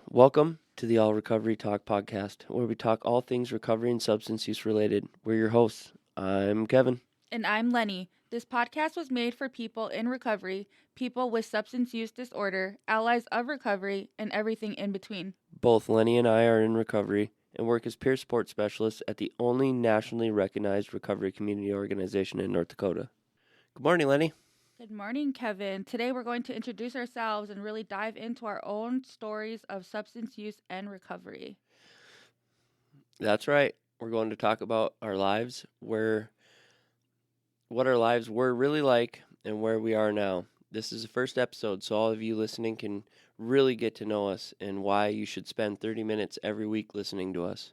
Welcome to the All Recovery Talk podcast, where we talk all things recovery and substance use related. We're your hosts. I'm Kevin. And I'm Lenny. This podcast was made for people in recovery, people with substance use disorder, allies of recovery, and everything in between. Both Lenny and I are in recovery and work as peer support specialists at the only nationally recognized recovery community organization in North Dakota. Good morning, Lenny. Good morning, Kevin. Today we're going to introduce ourselves and really dive into our own stories of substance use and recovery. That's right. We're going to talk about our lives, what our lives were really like, and where we are now. This is the first episode, so all of you listening can really get to know us and why you should spend 30 minutes every week listening to us.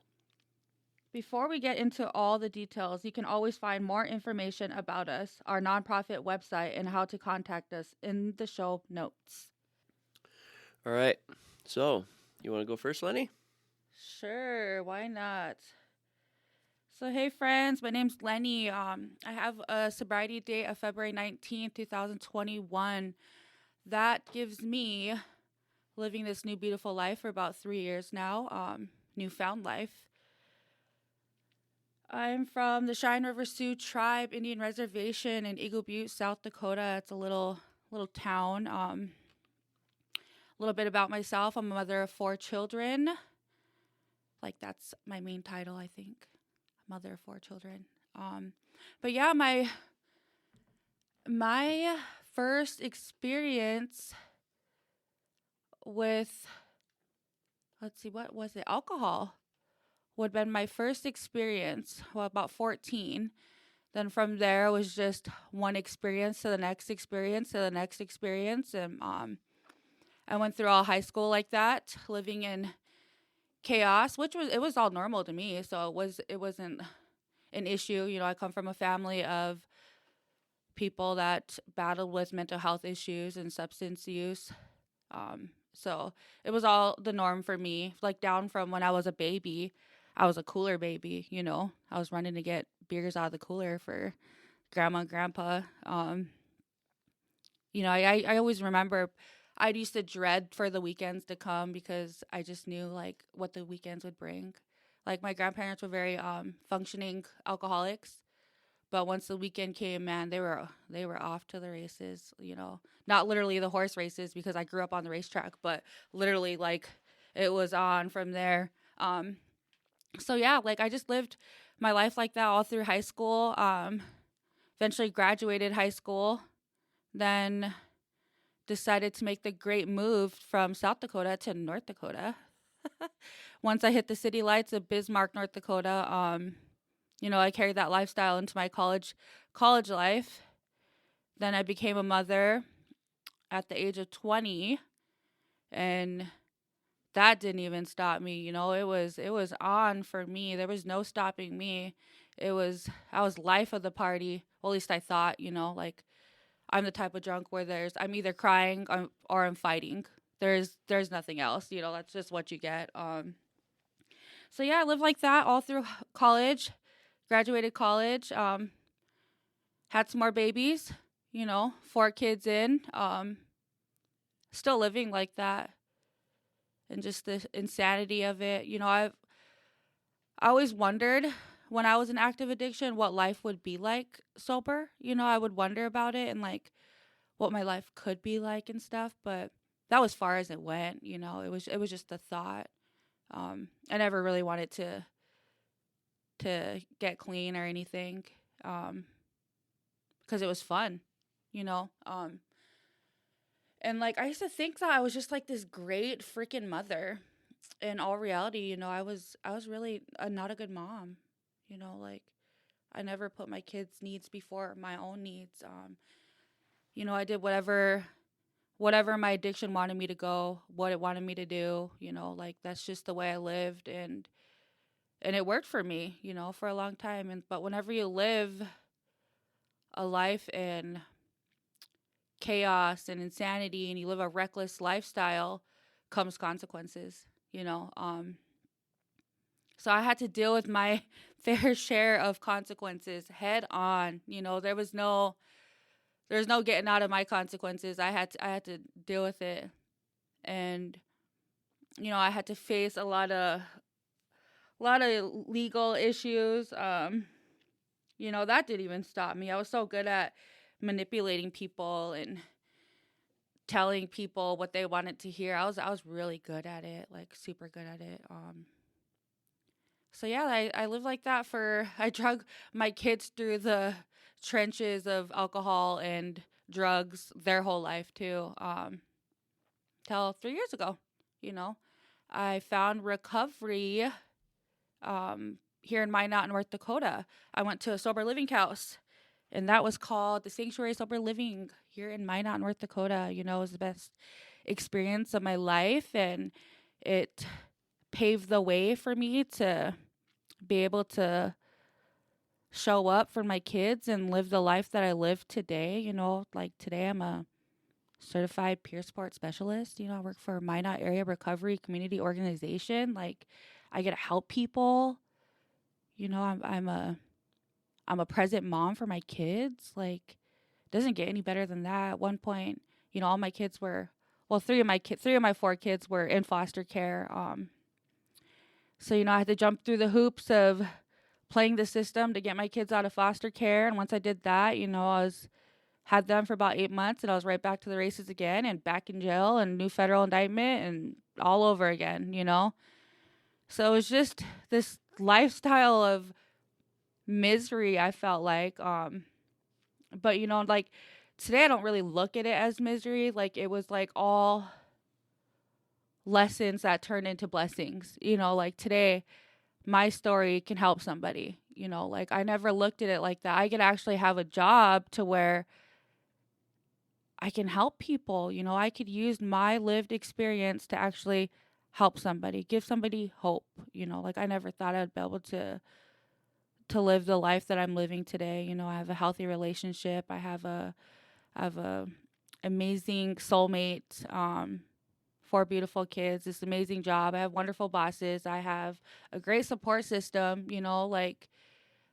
Before we get into all the details, you can always find more information about us, our nonprofit website, and how to contact us in the show notes. All right. So, you want to go first, Lenny? Sure, why not? So, hey friends, my name's Lenny. I have a sobriety date of February 19th, 2021. That gives me living this new beautiful life for about 3 years now, newfound life. I'm from the Cheyenne River Sioux Tribe Indian Reservation in Eagle Butte, South Dakota. It's a little town. A little bit about myself. I'm a mother of 4 children. Like, that's my main title, I think. Mother of 4 children. But yeah, my first experience with, let's see, what was it? Alcohol would have been my first experience. Well, about 14. Then from there, it was just one experience to the next experience to the next experience. And I went through all high school like that, living in chaos, it was all normal to me. So it wasn't an issue. You know, I come from a family of people that battled with mental health issues and substance use. So it was all the norm for me. Like, down from when I was a baby, I was a cooler baby, you know. I was running to get beers out of the cooler for grandma and grandpa. I always remember I used to dread for the weekends to come because I just knew, like, what the weekends would bring. Like, my grandparents were very functioning alcoholics, but once the weekend came, man, they were off to the races. You know, not literally the horse races because I grew up on the racetrack, but literally, like, it was on from there. So yeah, like, I just lived my life like that all through high school. Eventually graduated high school, then decided to make the great move from South Dakota to North Dakota. Once I hit the city lights of Bismarck, North Dakota, I carried that lifestyle into my college life. Then I became a mother at the age of 20, and that didn't even stop me. You know, it was on for me. There was no stopping me. I was life of the party. Well, at least I thought. You know, like, I'm the type of drunk where I'm either crying or I'm fighting. There's nothing else. You know, that's just what you get. So yeah, I lived like that all through college. Graduated college. Had some more babies. You know, 4 kids in. Still living like that, and just the insanity of it. You know, I always wondered when I was in active addiction what life would be like sober. You know, I would wonder about it and, like, what my life could be like and stuff, but that was far as it went. You know, it was just a thought. I never really wanted to get clean or anything, because it was fun, you know. And, like, I used to think that I was just like this great freaking mother. In all reality, you know, I was really not a good mom. You know, like, I never put my kids' needs before my own needs. I did whatever my addiction wanted me to go, what it wanted me to do. You know, like, that's just the way I lived, and it worked for me. You know, for a long time. But whenever you live a life in chaos and insanity, and you live a reckless lifestyle, comes consequences. You know, so I had to deal with my fair share of consequences head on. You know, there's no getting out of my consequences. I had to deal with it. And I had to face a lot of legal issues. That didn't even stop me. I was so good at manipulating people and telling people what they wanted to hear. I was really good at it, like super good at it. So yeah, I lived like that I drug my kids through the trenches of alcohol and drugs their whole life too. Till 3 years ago, you know, I found recovery here in Minot, North Dakota. I went to a sober living house, and that was called the Sanctuary Sober Living here in Minot, North Dakota. It was the best experience of my life, and it paved the way for me to be able to show up for my kids and live the life that I live today. Like today I'm a certified peer support specialist. I work for Minot Area Recovery Community Organization. Like I get to help people. I'm a present mom for my kids. Like it doesn't get any better than that. At one point, all my kids were well, three of my four kids were in foster care. So I had to jump through the hoops of playing the system to get my kids out of foster care. And once I did that, had them for about 8 months, and I was right back to the races again, and back in jail, and new federal indictment, and all over again. So it was just this lifestyle of misery, I felt like. But like today I don't really look at it as misery. Like it was like all lessons that turned into blessings. Like today my story can help somebody. Like I never looked at it like that. I could actually have a job to where I can help people. I could use my lived experience to actually help somebody, give somebody hope. Like I never thought I'd be able to live the life that I'm living today. I have a healthy relationship. I have a amazing soulmate. 4 beautiful kids. This amazing job. I have wonderful bosses. I have a great support system. Like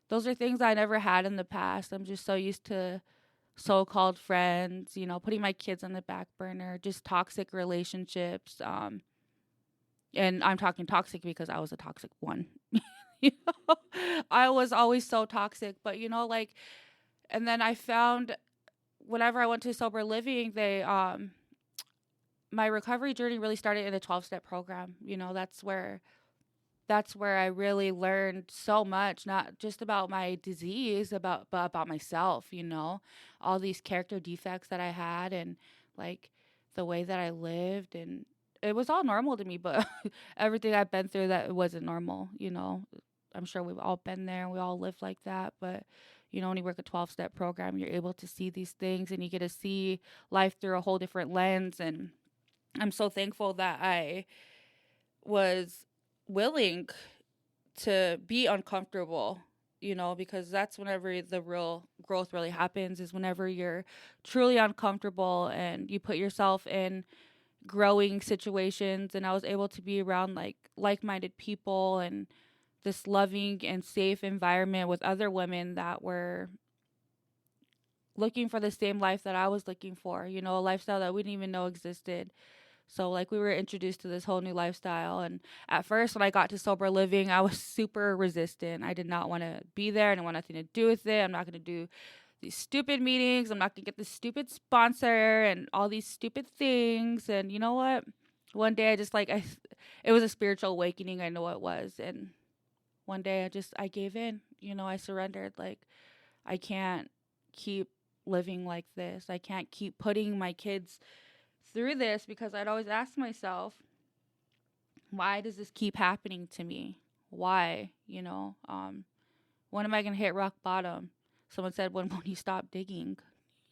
those are things I never had in the past. I'm just so used to so-called friends. Putting my kids on the back burner. Just toxic relationships. And I'm talking toxic because I was a toxic one. you know, I was always so toxic, but like, and then I found whenever I went to sober living, my recovery journey really started in a 12-step program. That's where I really learned so much, not just about my disease, but about myself. All these character defects that I had, and like the way that I lived, and it was all normal to me, but everything I've been through that wasn't normal. I'm sure we've all been there and we all live like that, but when you work a 12-step program, you're able to see these things and you get to see life through a whole different lens. And I'm so thankful that I was willing to be uncomfortable, because that's whenever the real growth really happens, is whenever you're truly uncomfortable and you put yourself in growing situations. And I was able to be around like-minded people and this loving and safe environment with other women that were looking for the same life that I was looking for, a lifestyle that we didn't even know existed. So like we were introduced to this whole new lifestyle, and at first when I got to sober living, I was super resistant. I did not want to be there. I didn't want nothing to do with it. I'm not going to do these stupid meetings. I'm not going to get this stupid sponsor and all these stupid things. And you know what? One day it was a spiritual awakening. I know it was. And one day I gave in. I surrendered. Like I can't keep living like this. I can't keep putting my kids through this, because I'd always ask myself, why does this keep happening to me? Why? When am I gonna hit rock bottom? Someone said, when you stop digging?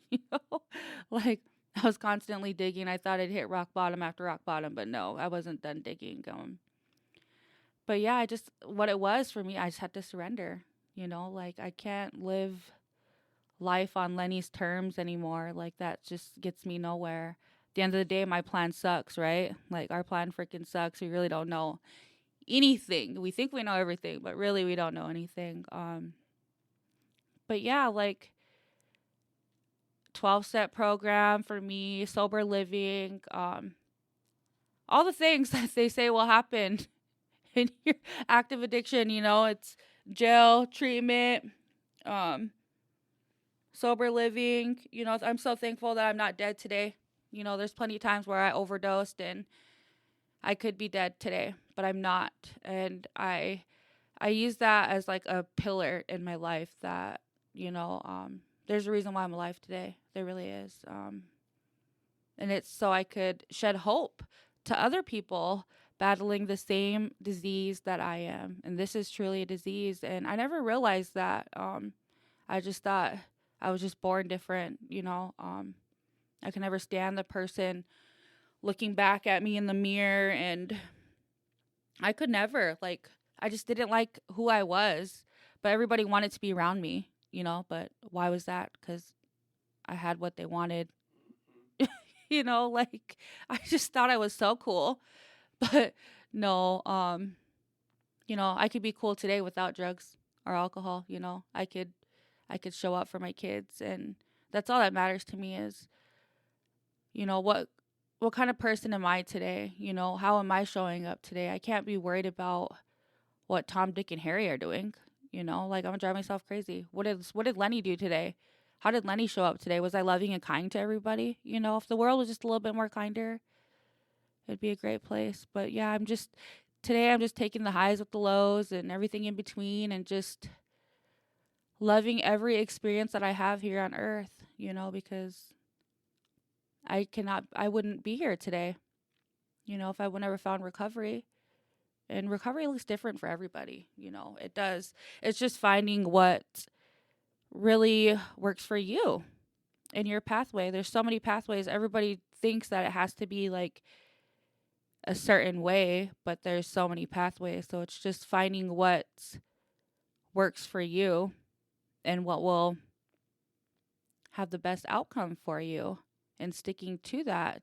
you know, like I was constantly digging. I thought I'd hit rock bottom after rock bottom, but no, I wasn't done digging. But yeah, what it was for me, I just had to surrender. Like I can't live life on Lenny's terms anymore. Like that just gets me nowhere. At the end of the day, my plan sucks, right? Like our plan freaking sucks. We really don't know anything. We think we know everything, but really we don't know anything. But yeah, like 12-step program for me, sober living. all the things that they say will happen in your active addiction. It's jail, treatment, um, sober living. I'm so thankful that I'm not dead today. There's plenty of times where I overdosed and I could be dead today, but I'm not. And I use that as like a pillar in my life that, there's a reason why I'm alive today. There really is. And it's so I could shed hope to other people battling the same disease that I am. And this is truly a disease. And I never realized that. I just thought I was just born different. I can never stand the person looking back at me in the mirror, and I could never, like, I just didn't like who I was, but everybody wanted to be around me. But why was that? Because I had what they wanted. Like, I just thought I was so cool. But no, I could be cool today without drugs or alcohol. I could show up for my kids, and that's all that matters to me is, what kind of person am I today? How am I showing up today? I can't be worried about what Tom, Dick, and Harry are doing. Like, I'm gonna drive myself crazy. What did Lenny do today? How did Lenny show up today? Was I loving and kind to everybody? If the world was just a little bit more kinder, it'd be a great place. But yeah, today I'm just taking the highs with the lows and everything in between, and just loving every experience that I have here on earth, because I wouldn't be here today, if I would never found recovery. And recovery looks different for everybody, it does. It's just finding what really works for you in your pathway. There's so many pathways. Everybody thinks that it has to be like a certain way, but there's so many pathways. So it's just finding what works for you and what will have the best outcome for you and sticking to that.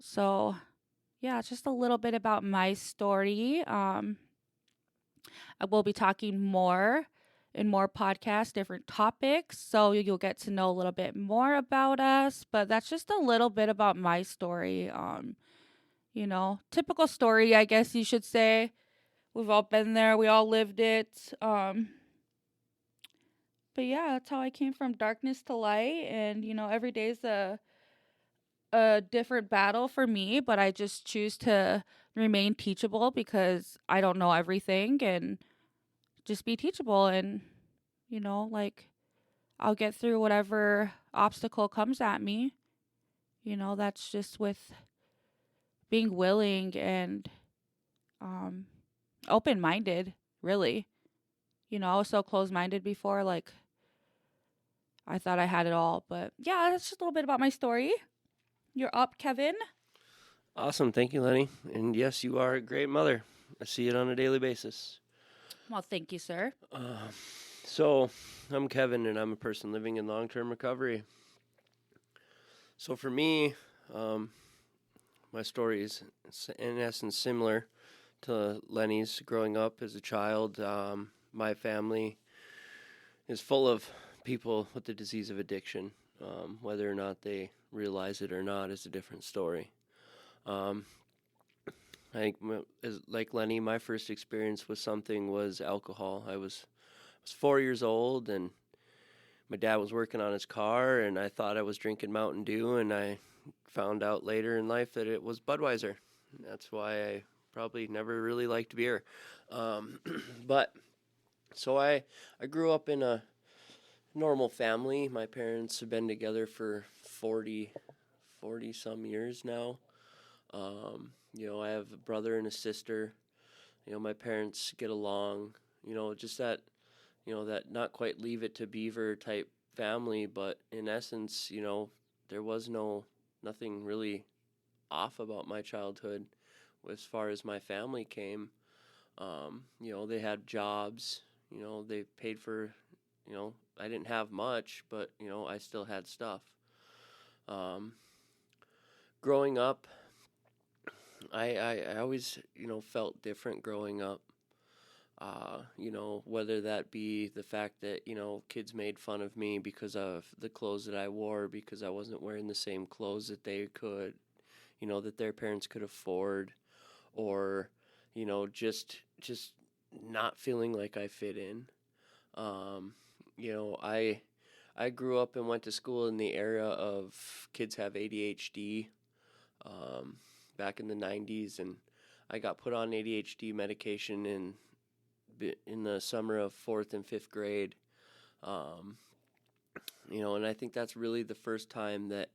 So, yeah, it's just a little bit about my story. I will be talking more in more podcasts, different topics, so you'll get to know a little bit more about us. But that's just a little bit about my story. Typical story, I guess you should say. We've all been there. We all lived it. But yeah, that's how I came from darkness to light. And, every day is a different battle for me, but I just choose to remain teachable because I don't know everything, and just be teachable. And, like, I'll get through whatever obstacle comes at me. That's just with being willing and open-minded, really. I was so closed-minded before, like, I thought I had it all. But yeah, that's just a little bit about my story. You're up, Kevin. Awesome. Thank you, Lenny. And yes, you are a great mother. I see it on a daily basis. Well, thank you, sir. So, I'm Kevin, and I'm a person living in long-term recovery. So for me, my story is in essence similar to Lenny's. Growing up as a child, my family is full of people with the disease of addiction. Whether or not they realize it or not is a different story. Like Lenny, my first experience with something was alcohol. I was 4 years old, and my dad was working on his car, and I thought I was drinking Mountain Dew, and I found out later in life that it was Budweiser. That's why I probably never really liked beer. But so I grew up in a normal family. My parents have been together for 40 some years now. I have a brother and a sister. My parents get along. Just that, that not quite leave it to Beaver type family, but in essence, there was nothing really off about my childhood as far as my family came. They had jobs, they paid for, I didn't have much, but, I still had stuff. Growing up, I always, felt different growing up. Whether that be the fact that, kids made fun of me because of the clothes that I wore, because I wasn't wearing the same clothes that they could. that their parents could afford, or, just not feeling like I fit in. Um, I grew up and went to school in the era of kids have ADHD, um, back in the 90s, and I got put on ADHD medication in the summer of fourth and fifth grade. Um, and I think that's really the first time that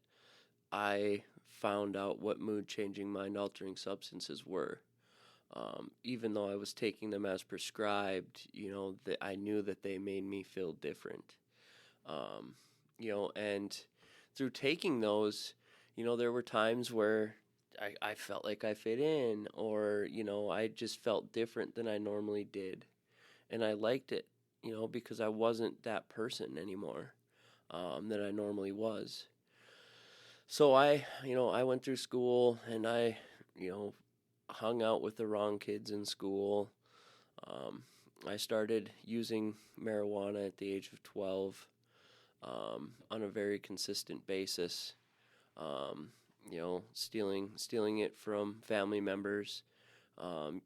I found out what mood changing, mind altering substances were. Even though I was taking them as prescribed, that I knew that they made me feel different. And through taking those, there were times where I felt like I fit in, or, I just felt different than I normally did. And I liked it, because I wasn't that person anymore, that I normally was. So I went through school, and I, hung out with the wrong kids in school. Um, I started using marijuana at the age of 12, on a very consistent basis. Stealing it from family members,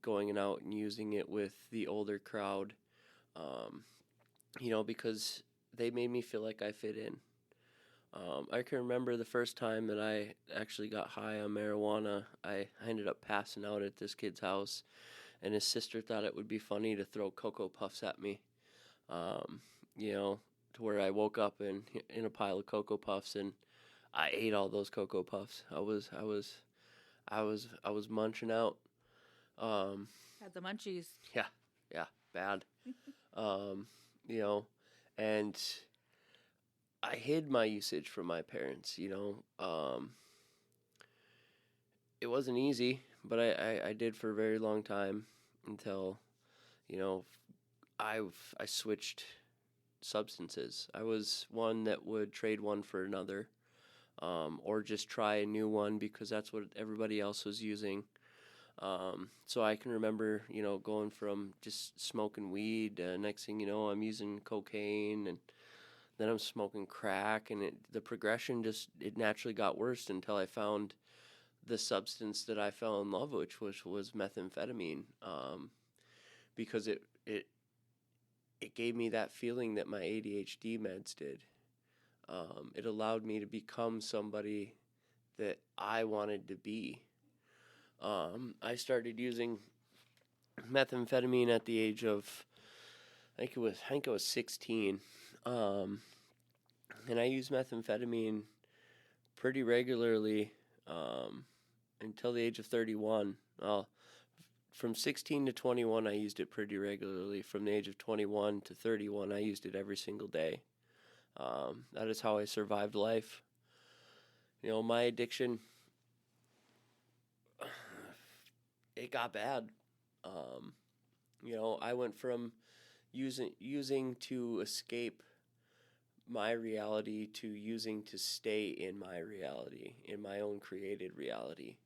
going out and using it with the older crowd, um, because they made me feel like I fit in. I can remember the first time that I actually got high on marijuana. I ended up passing out at this kid's house, and his sister thought it would be funny to throw Cocoa Puffs at me. Um, to where I woke up in a pile of Cocoa Puffs, and I ate all those Cocoa Puffs. I was munching out. Um, Had the munchies. yeah, yeah, bad. Um, you know, and I hid my usage from my parents. It wasn't easy, but I did for a very long time until you know I switched substances. I was one that would trade one for another, or just try a new one because that's what everybody else was using. So I can remember, going from just smoking weed. Next thing you know, I'm using cocaine, and then I'm smoking crack, and the progression it naturally got worse until I found the substance that I fell in love with, which was methamphetamine, because it gave me that feeling that my ADHD meds did. It allowed me to become somebody that I wanted to be. I started using methamphetamine at the age of, I think it was 16, and I used methamphetamine pretty regularly, until the age of 31. Well, from 16 to 21, I used it pretty regularly. From the age of 21 to 31, I used it every single day. That is how I survived life. My addiction, it got bad. I went from using to escape my reality to using to stay in my reality, in my own created reality.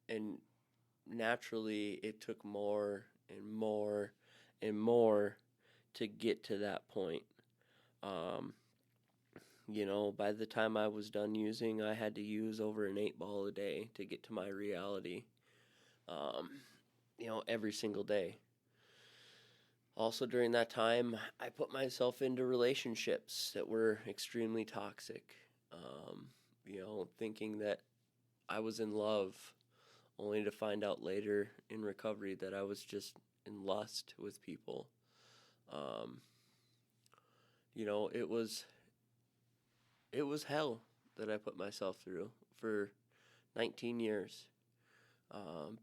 And naturally, it took more and more and more to get to that point. Um, by the time I was done using, I had to use over an 8 ball a day to get to my reality, um, every single day. Also, during that time, I put myself into relationships that were extremely toxic, thinking that I was in love, only to find out later in recovery that I was just in lust with people. Um, it was hell that I put myself through for 19 years.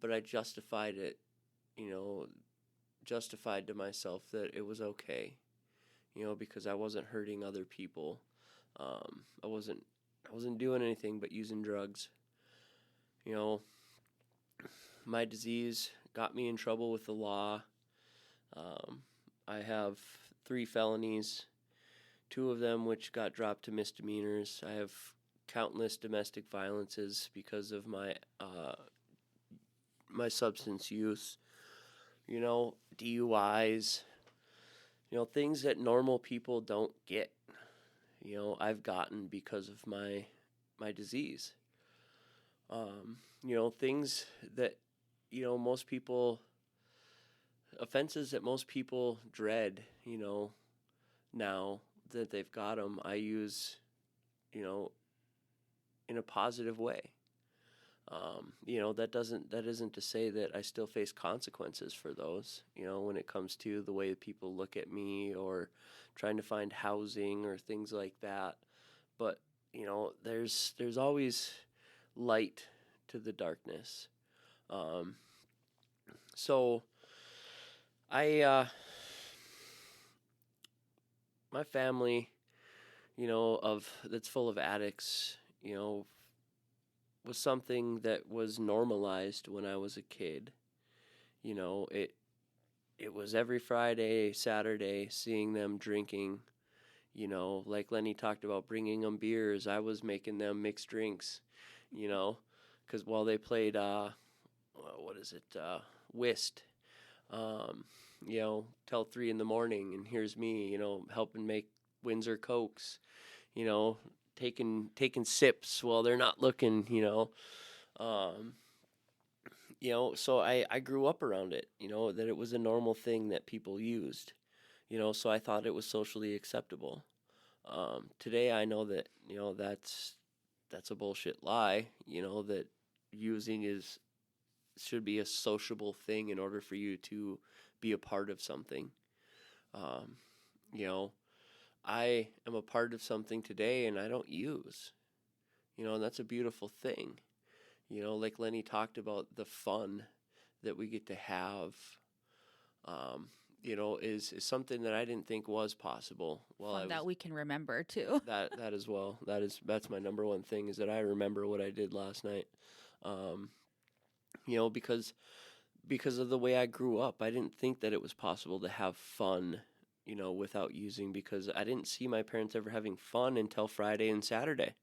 But I justified it, justified to myself that it was okay, because I wasn't hurting other people. I wasn't doing anything but using drugs. You know, my disease got me in trouble with the law. I have 3 felonies, 2 of them which got dropped to misdemeanors. I have countless domestic violences because of my substance use. DUIs, things that normal people don't get. I've gotten because of my disease. Things that, most people, offenses that most people dread, now that they've got them, I use, you know, in a positive way. That isn't to say that I still face consequences for those, when it comes to the way people look at me or trying to find housing or things like that. But, there's always light to the darkness. Um, so I, my family, of that's full of addicts, was something that was normalized when I was a kid. It was every Friday, Saturday, seeing them drinking. Like Lenny talked about bringing them beers, I was making them mixed drinks. Because while they played, what is it, whist, um, till 3 in the morning, and here's me, helping make Windsor Cokes, you know, taking sips while they're not looking, Um, so I grew up around it, that it was a normal thing that people used, so I thought it was socially acceptable. Today I know that, that's a bullshit lie, that using should be a sociable thing in order for you to be a part of something. Um, you know, I am a part of something today and I don't use, and that's a beautiful thing. Like Lenny talked about the fun that we get to have, is something that I didn't think was possible while I Fun was that we can remember too. that as well. That's my number one thing is that I remember what I did last night. Um, because of the way I grew up, I didn't think that it was possible to have fun, without using because I didn't see my parents ever having fun until Friday and Saturday.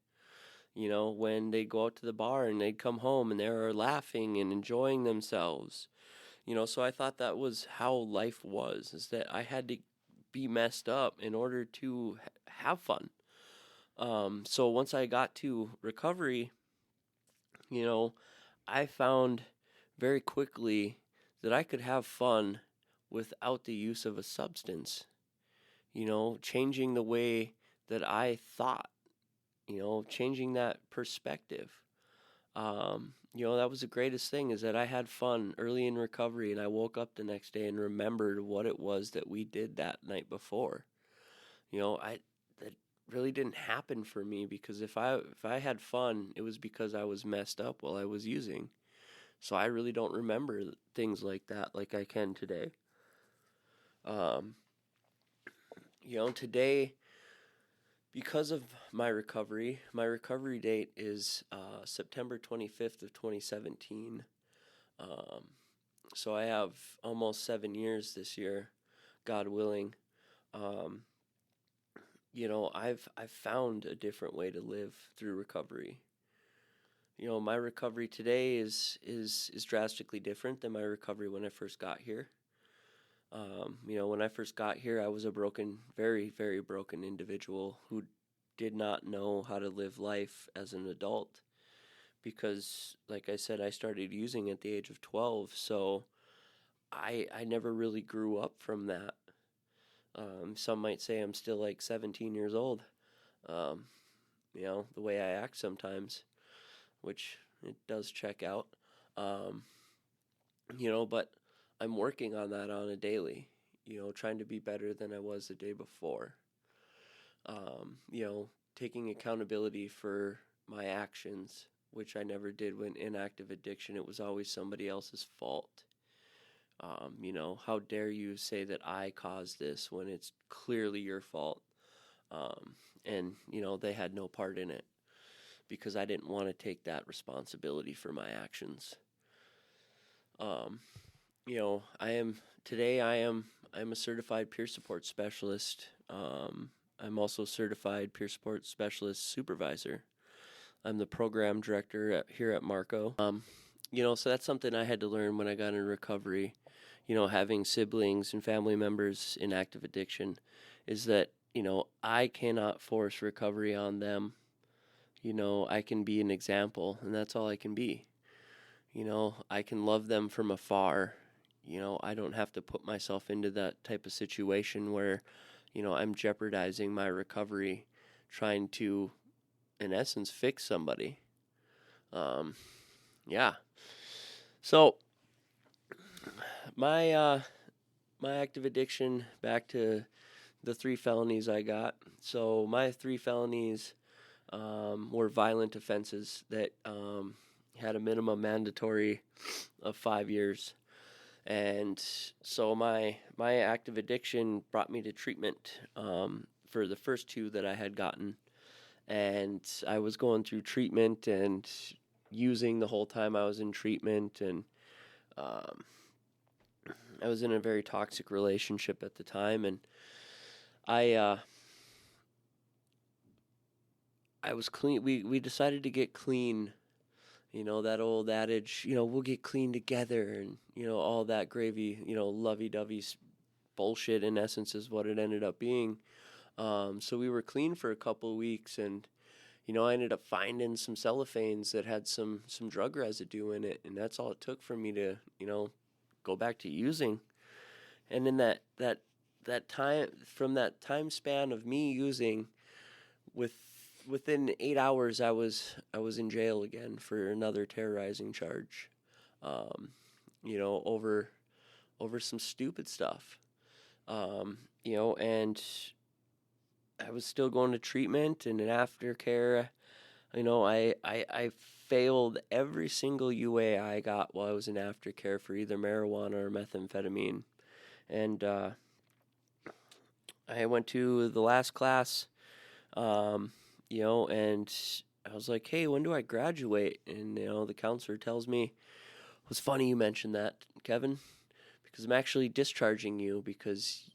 When they'd go out to the bar and they'd come home and they were laughing and enjoying themselves. So I thought that was how life was, is that I had to be messed up in order to have fun. So once I got to recovery, you know, I found very quickly that I could have fun without the use of a substance, changing the way that I thought, changing that perspective. That was the greatest thing is that I had fun early in recovery and I woke up the next day and remembered what it was that we did that night before. That really didn't happen for me because if I had fun, it was because I was messed up while I was using. So I really don't remember things like that like I can today. Um, Today, because of my recovery date is September 25th of 2017. Um, so I have almost 7 years this year, God willing. Um, I've found a different way to live through recovery. My recovery today is drastically different than my recovery when I first got here. When I first got here, I was a broken, very, very broken individual who did not know how to live life as an adult because, like I said, I started using at the age of 12, so I never really grew up from that. Some might say I'm still like 17 years old, um, the way I act sometimes, which it does check out. Um, but I'm working on that on a daily, trying to be better than I was the day before. Taking accountability for my actions, which I never did when in active addiction. It was always somebody else's fault. How dare you say that I caused this when it's clearly your fault? And they had no part in it because I didn't want to take that responsibility for my actions. I'm a certified peer support specialist. I'm also certified peer support specialist supervisor. I'm the program director here at Marco. So that's something I had to learn when I got in recovery. Having siblings and family members in active addiction is that, I cannot force recovery on them. I can be an example, and that's all I can be. I can love them from afar. I don't have to put myself into that type of situation where, I'm jeopardizing my recovery trying to, in essence, fix somebody. Yeah. So my my active addiction, back to the 3 felonies I got. So my 3 felonies were violent offenses that had a minimum mandatory of 5 years. And so my active addiction brought me to treatment for the first 2 that I had gotten. And I was going through treatment and using the whole time I was in treatment. And um, I was in a very toxic relationship at the time. And I I was clean. We decided to get clean. That old adage, we'll get clean together, and all that gravy, lovey-dovey bullshit in essence is what it ended up being. So we were clean for a couple of weeks, and I ended up finding some cellophanes that had some drug residue in it, and that's all it took for me to go back to using. And in that time, from that time span of me using, within 8 hours, I was in jail again for another terrorizing charge, over some stupid stuff, and I was still going to treatment and in aftercare. I failed every single UA I got while I was in aftercare for either marijuana or methamphetamine, and I went to the last class. And I was like, hey, when do I graduate? And, the counselor tells me, it was funny you mentioned that, Kevin, because I'm actually discharging you because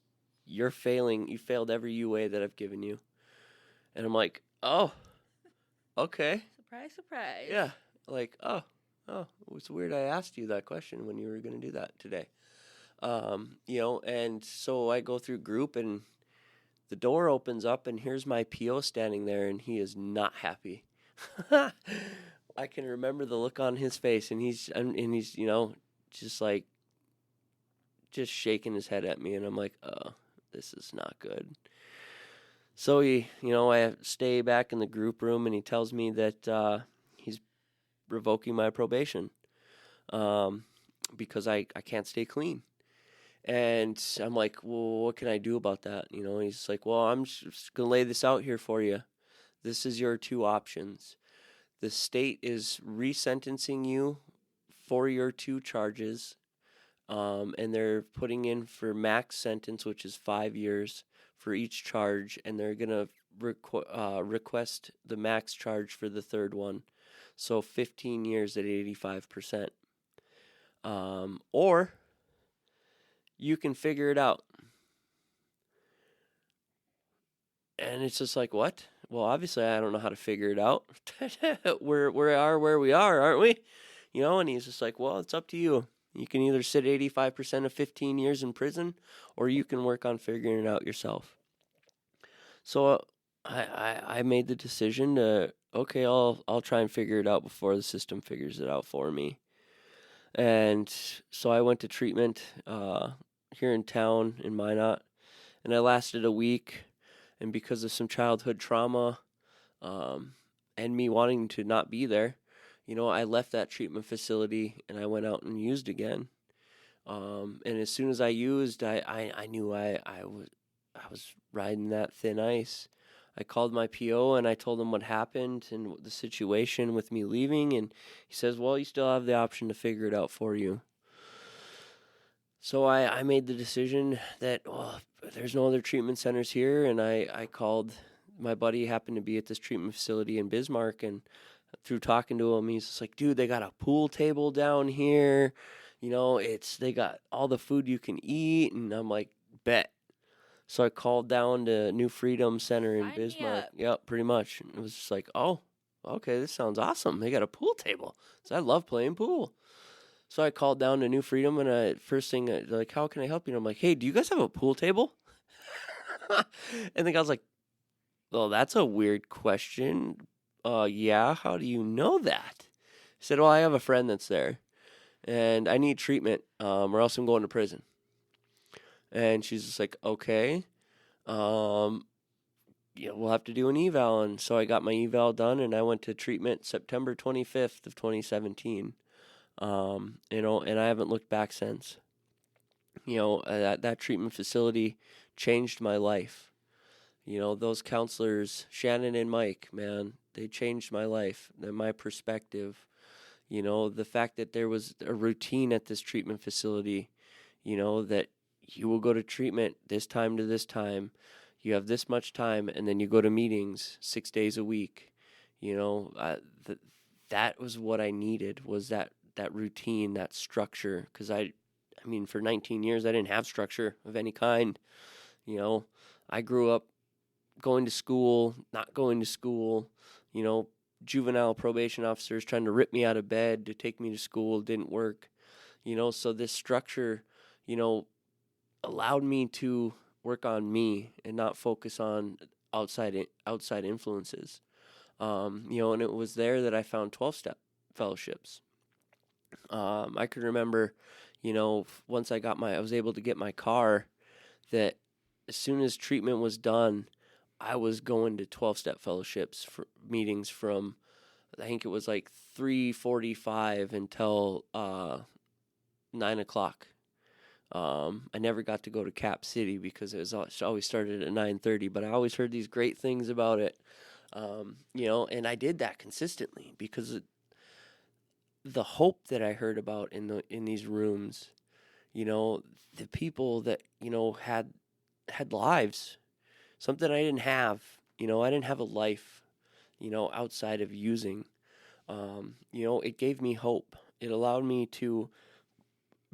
you're failing. You failed every UA that I've given you. And I'm like, oh, okay. Surprise, surprise. Yeah. Like, oh, it's weird I asked you that question when you were going to do that today. And so I go through group, and the door opens up, and here's my PO standing there, and he is not happy. I can remember the look on his face, and he's just like, just shaking his head at me, and I'm like, oh, this is not good. So I stay back in the group room, and he tells me that he's revoking my probation because I can't stay clean. And I'm like, well, what can I do about that? He's like, well, I'm just going to lay this out here for you. This is your 2 options. The state is resentencing you for your 2 charges, and they're putting in for max sentence, which is 5 years for each charge, and they're going to request the max charge for the third one. So 15 years at 85%. Or you can figure it out. And it's just like, what? Well, obviously I don't know how to figure it out. we are where we are, aren't we? And he's just like, well, it's up to you. You can either sit 85% of 15 years in prison, or you can work on figuring it out yourself. So I made the decision to, okay, I'll try and figure it out before the system figures it out for me. And so I went to treatment here in town in Minot, and I lasted a week. And because of some childhood trauma and me wanting to not be there, I left that treatment facility and I went out and used again. And as soon as I used, I knew I was riding that thin ice. I called my PO and I told him what happened and the situation with me leaving, and he says, well, you still have the option to figure it out for you. So I made the decision that, well, there's no other treatment centers here, and I called my buddy, happened to be at this treatment facility in Bismarck, and through talking to him, he's just like, dude, they got a pool table down here. They got all the food you can eat, and I'm like, bet. So I called down to New Freedom Center in Bismarck. Yep, pretty much. It was just like, oh, okay, this sounds awesome. They got a pool table. So I love playing pool. So I called down to New Freedom, and first thing, they're like, how can I help you? And I'm like, hey, do you guys have a pool table? And the guy's like, well, that's a weird question. Yeah, how do you know that? I said, well, I have a friend that's there, and I need treatment, or else I'm going to prison. And she's just like, okay, um, we'll have to do an eval. And so I got my eval done, and I went to treatment September 25th of 2017. And I haven't looked back since. That treatment facility changed my life. Those counselors, Shannon and Mike, man, they changed my life, my perspective. The fact that there was a routine at this treatment facility, that you will go to treatment this time to this time. You have this much time, and then you go to meetings 6 days a week. That was what I needed, was that routine, that structure. Because I mean, for 19 years, I didn't have structure of any kind. I grew up going to school, not going to school, juvenile probation officers trying to rip me out of bed to take me to school didn't work. So this structure, allowed me to work on me and not focus on outside influences. And it was there that I found 12-step fellowships. I can remember, once I was able to get my car, that as soon as treatment was done, I was going to 12-step fellowships for meetings from, I think it was like 3:45 until 9 o'clock. I never got to go to Cap City because it always started at 9:30, but I always heard these great things about it. And I did that consistently because the hope that I heard about in these rooms, the people that, had lives, something I didn't have. I didn't have a life, outside of using. It gave me hope. It allowed me to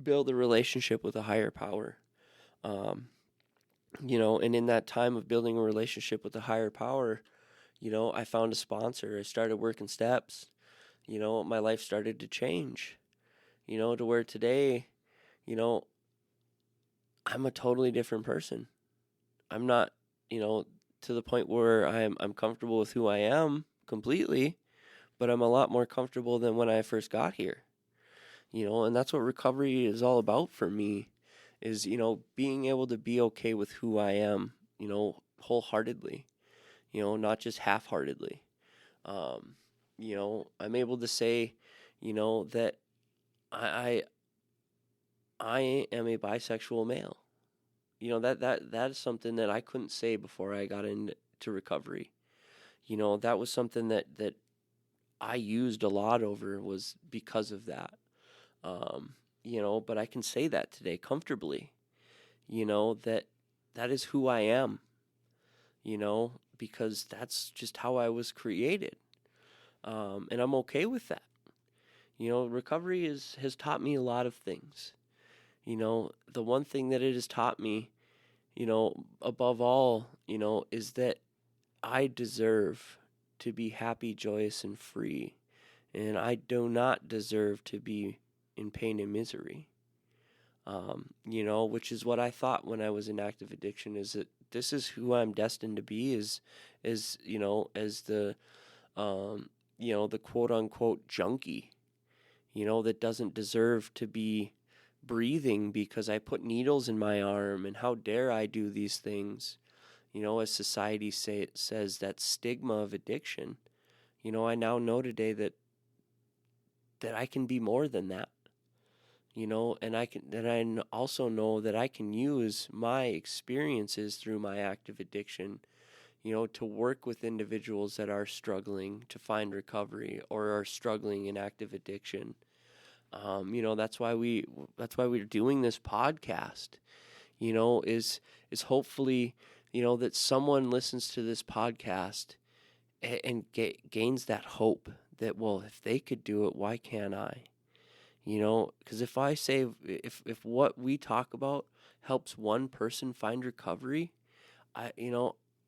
build a relationship with a higher power. And in that time of building a relationship with a higher power, I found a sponsor. I started working steps. My life started to change, to where today, I'm a totally different person. I'm not, to the point where I'm comfortable with who I am completely, but I'm a lot more comfortable than when I first got here. And that's what recovery is all about for me, is, being able to be okay with who I am, wholeheartedly, not just half-heartedly. I'm able to say, that I am a bisexual male. That is something that I couldn't say before I got into recovery. That was something that I used a lot over, was because of that. But I can say that today comfortably, that is who I am, because that's just how I was created. And I'm okay with that. Recovery has taught me a lot of things. The one thing that it has taught me, above all, is that I deserve to be happy, joyous, and free. And I do not deserve to be in pain and misery. Which is what I thought when I was in active addiction, is that this is who I'm destined to be, as the, the quote unquote junkie, that doesn't deserve to be breathing because I put needles in my arm, and how dare I do these things, as society says that stigma of addiction. I now know today that I can be more than that, and I also know that I can use my experiences through my active addiction, to work with individuals that are struggling to find recovery or are struggling in active addiction. That's why we're doing this podcast, is hopefully, that someone listens to this podcast and gains that hope that, well, if they could do it, why can't I? Because if I say, if what we talk about helps one person find recovery,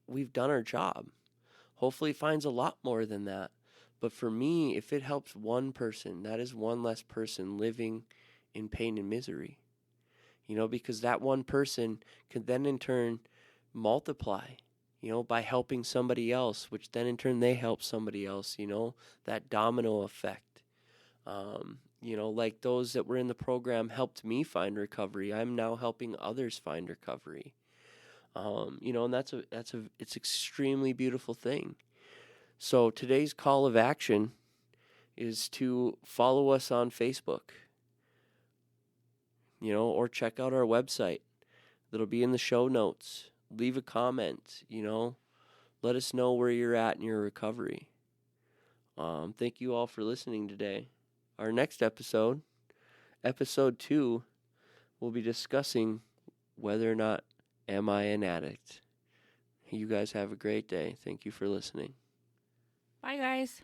we've done our job. Hopefully it finds a lot more than that. But for me, if it helps one person, that is one less person living in pain and misery. Because that one person can then in turn multiply, by helping somebody else, which then in turn they help somebody else, that domino effect. Like those that were in the program helped me find recovery. I'm now helping others find recovery. And it's extremely beautiful thing. So today's call of action is to follow us on Facebook, or check out our website. That'll be in the show notes. Leave a comment, let us know where you're at in your recovery. Thank you all for listening today. Our next episode, episode 2, we'll be discussing whether or not am I an addict. You guys have a great day. Thank you for listening. Bye, guys.